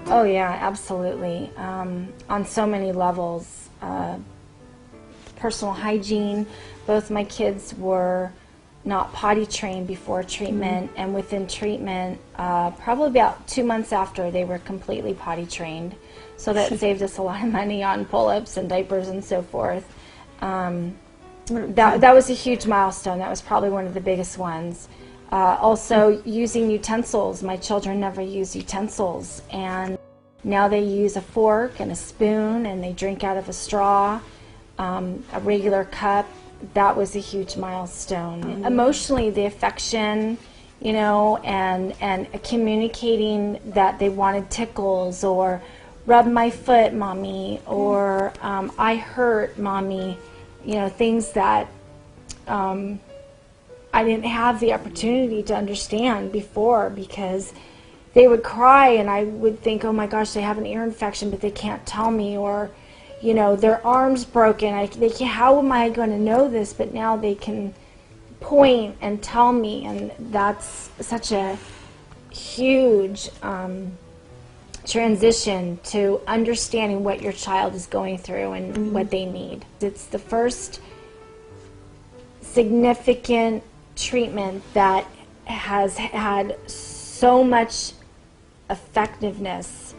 Oh yeah, absolutely. On so many levels. Personal hygiene. Both my kids were not potty trained before treatment, and within treatment, probably about 2 months after, they were completely potty trained. So that saved us a lot of money on pull-ups and diapers and so forth. That was a huge milestone. That was probably one of the biggest ones. Also, using utensils. My children never used utensils, and now they use a fork and a spoon, and they drink out of a straw, a regular cup. That was a huge milestone. Emotionally, the affection, you know, and communicating that they wanted tickles, or rub my foot, mommy, or I hurt, mommy, you know, things that I didn't have the opportunity to understand before, because they would cry and I would think, oh my gosh, they have an ear infection, but they can't tell me, or, you know, their arm's broken. How am I going to know this? But now they can point and tell me, and that's such a huge transition to understanding what your child is going through and what they need. It's the first significant treatment that has had so much effectiveness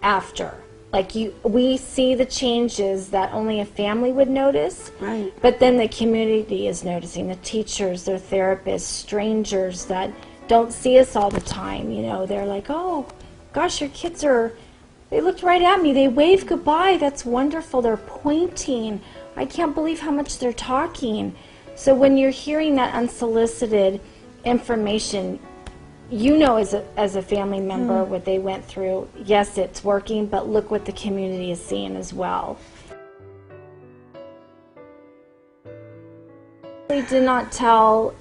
after. Like, we see the changes that only a family would notice, right? But then the community is noticing, the teachers, their therapists, strangers that don't see us all the time, you know, they're like, oh gosh, your kids they looked right at me, they waved goodbye, that's wonderful, they're pointing, I can't believe how much they're talking. So when you're hearing that unsolicited information, you know, as a family member what they went through. Yes, it's working, but look what the community is seeing as well. We did not tell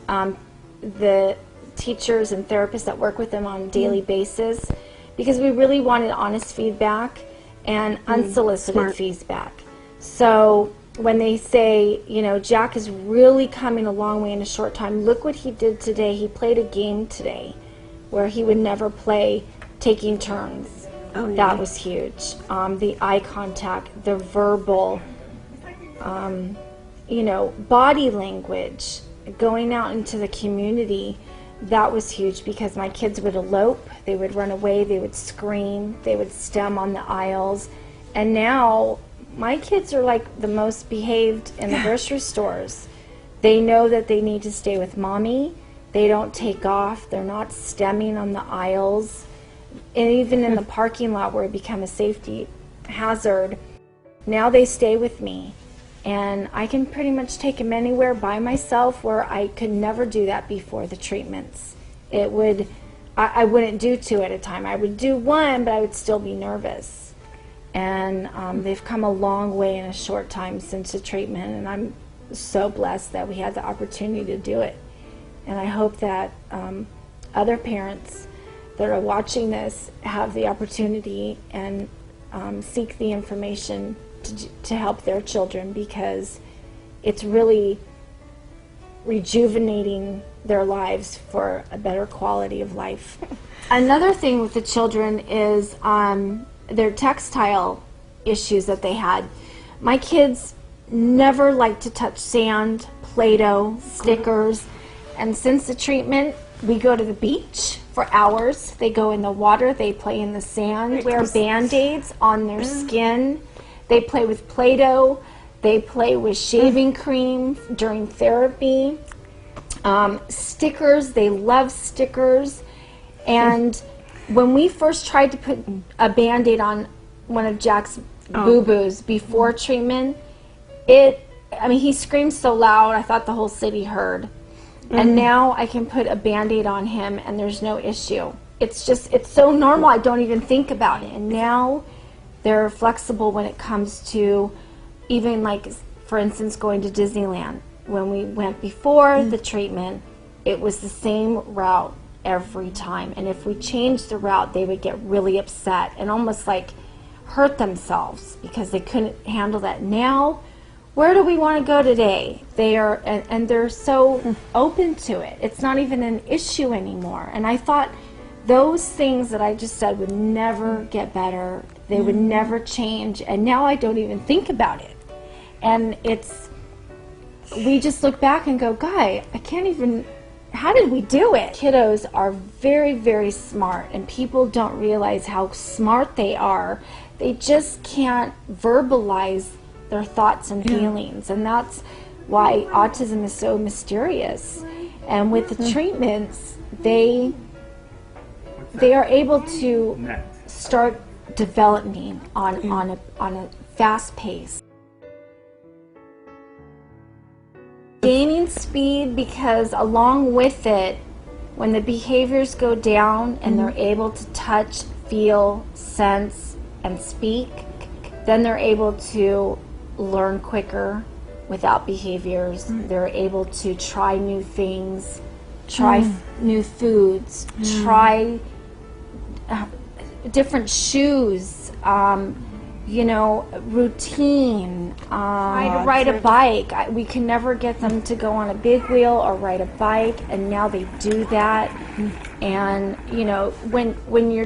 the teachers and therapists that work with them on a daily basis, because we really wanted honest feedback and unsolicited feedback. So when they say, you know, Jack is really coming a long way in a short time, look what he did today. He played a game today where he would never play, taking turns. Oh, yeah. That was huge. The eye contact, the verbal, you know, body language, going out into the community, that was huge, because my kids would elope, they would run away, they would scream, they would stem on the aisles, and now my kids are like the most behaved in the grocery stores. They know that they need to stay with mommy. They don't take off. They're not stemming on the aisles. And even in the parking lot where it became a safety hazard, now they stay with me. And I can pretty much take them anywhere by myself, where I could never do that before the treatments. I wouldn't do 2 at a time. I would do 1, but I would still be nervous. And they've come a long way in a short time since the treatment, and I'm so blessed that we had the opportunity to do it. And I hope that other parents that are watching this have the opportunity and seek the information to help their children, because it's really rejuvenating their lives for a better quality of life. Another thing with the children is their textile issues that they had. My kids never liked to touch sand, Play-Doh, stickers, and since the treatment, we go to the beach for hours. They go in the water, they play in the sand, wear Band-Aids on their skin, they play with Play-Doh, they play with shaving cream during therapy, stickers, they love stickers. And when we first tried to put a Band-Aid on one of Jack's boo-boos before treatment, he screamed so loud, I thought the whole city heard. And now I can put a Band-Aid on him and there's no issue. It's so normal, I don't even think about it. And now they're flexible when it comes to even, like, for instance, going to Disneyland. When we went before the treatment, it was the same route every time. And if we changed the route, they would get really upset and almost like hurt themselves because they couldn't handle that. Now, where do we want to go today? They are, and they're so open to it. It's not even an issue anymore. And I thought those things that I just said would never get better. They would never change. And now I don't even think about it. And we just look back and go, Guy, I can't even, how did we do it? Kiddos are very, very smart, and people don't realize how smart they are. They just can't verbalize their thoughts and feelings. And that's why autism is so mysterious. And with the treatments, they are able to start developing on a fast pace. Gaining speed, because along with it, when the behaviors go down and they're able to touch, feel, sense, and speak, then they're able to learn quicker without behaviors. They're able to try new things, try new foods, try different shoes, routine, ride a bike. We can never get them to go on a big wheel or ride a bike, and now they do that. And when you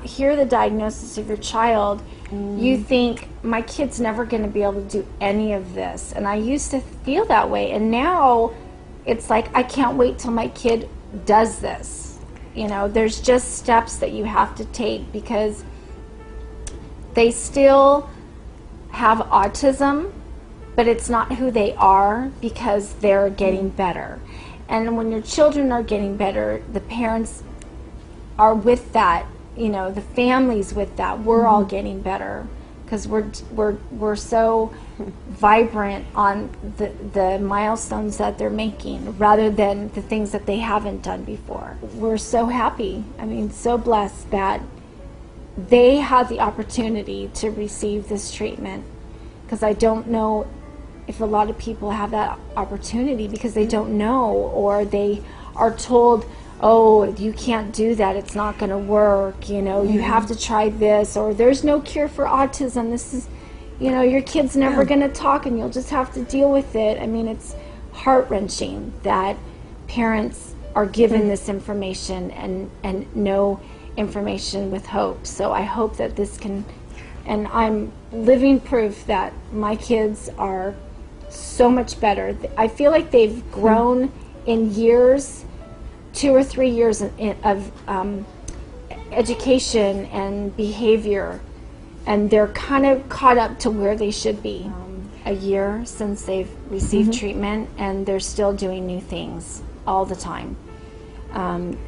hear the diagnosis of your child, you think, my kid's never going to be able to do any of this. And I used to feel that way, and now it's like, I can't wait till my kid does this. There's just steps that you have to take, because they still have autism, but it's not who they are, because they're getting better. And when your children are getting better, the parents are with that, the families with that. We're all getting better, because we're so vibrant on the milestones that they're making, rather than the things that they haven't done before. We're so happy, so blessed that they had the opportunity to receive this treatment, because I don't know if a lot of people have that opportunity, because they don't know, or they are told, oh, you can't do that, it's not going to work, you have to try this, or there's no cure for autism, this is, your kid's never going to talk and you'll just have to deal with it. It's heart-wrenching that parents are given this information and know information with hope. So I hope that this can, and I'm living proof that my kids are so much better. I feel like they've grown in years, 2 or 3 years of education and behavior, and they're kind of caught up to where they should be. A year since they've received treatment, and they're still doing new things all the time.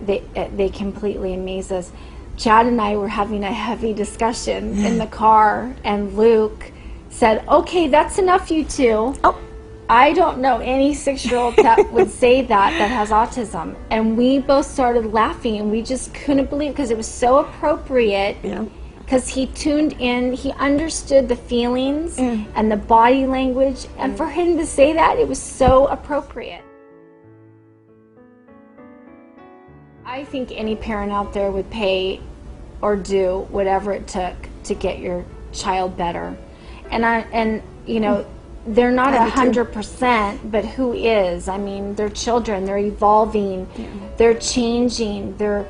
They completely amaze us. Chad and I were having a heavy discussion in the car, and Luke said, okay, that's enough, you two. Oh. I don't know any 6-year-old that would say that has autism. And we both started laughing, and we just couldn't believe, because it was so appropriate. Because he tuned in, he understood the feelings and the body language, and for him to say that, it was so appropriate. I think any parent out there would pay or do whatever it took to get your child better. And they're not 100%, but who is? They're children, they're evolving, they're changing, they're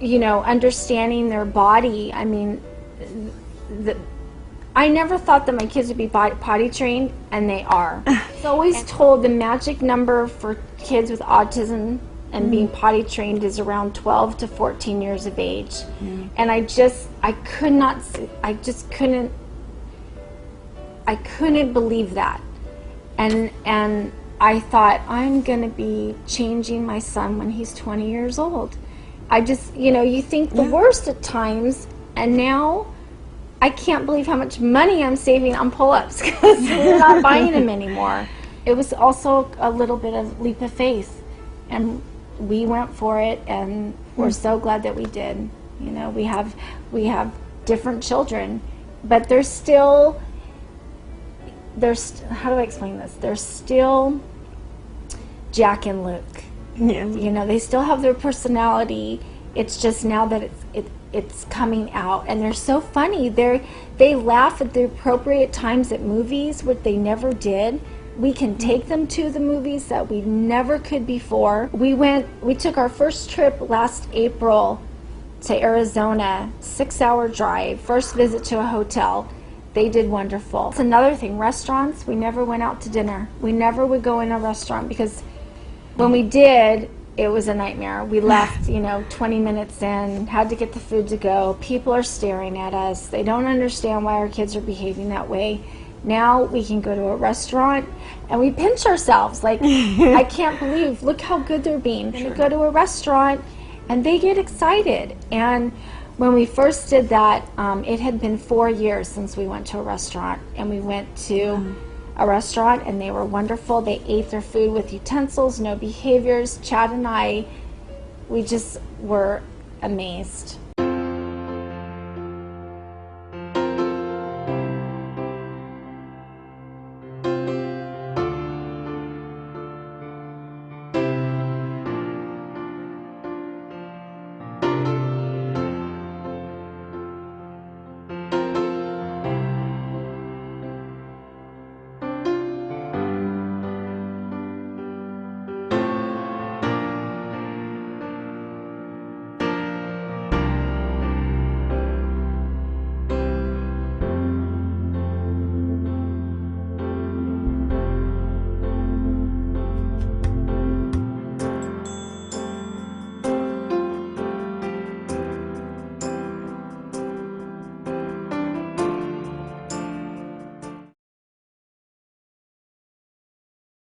understanding their body. I never thought that my kids would be potty trained, and they are. It's always told the magic number for kids with autism and being potty trained is around 12 to 14 years of age. And I couldn't believe that. And I thought, I'm going to be changing my son when he's 20 years old. You think the worst at times, and now I can't believe how much money I'm saving on pull-ups, because we're not buying them anymore. It was also a little bit of leap of faith, and we went for it, and we're so glad that we did. We have different children, but how do I explain this? They're still Jack and Luke. They still have their personality. It's just now that it's coming out, and they're so funny. They laugh at the appropriate times at movies, which they never did. We can take them to the movies that we never could before. We took our first trip last April to Arizona, 6-hour drive, first visit to a hotel. They did wonderful. It's another thing, restaurants, we never went out to dinner. We never would go in a restaurant because when we did, it was a nightmare. We left, 20 minutes in, had to get the food to go. People are staring at us. They don't understand why our kids are behaving that way. Now we can go to a restaurant and we pinch ourselves like, I can't believe, look how good they're being. And we go to a restaurant and they get excited. And when we first did that, it had been 4 years since we went to a restaurant. And we went to a restaurant and they were wonderful. They ate their food with utensils, no behaviors. Chad and I, we just were amazed.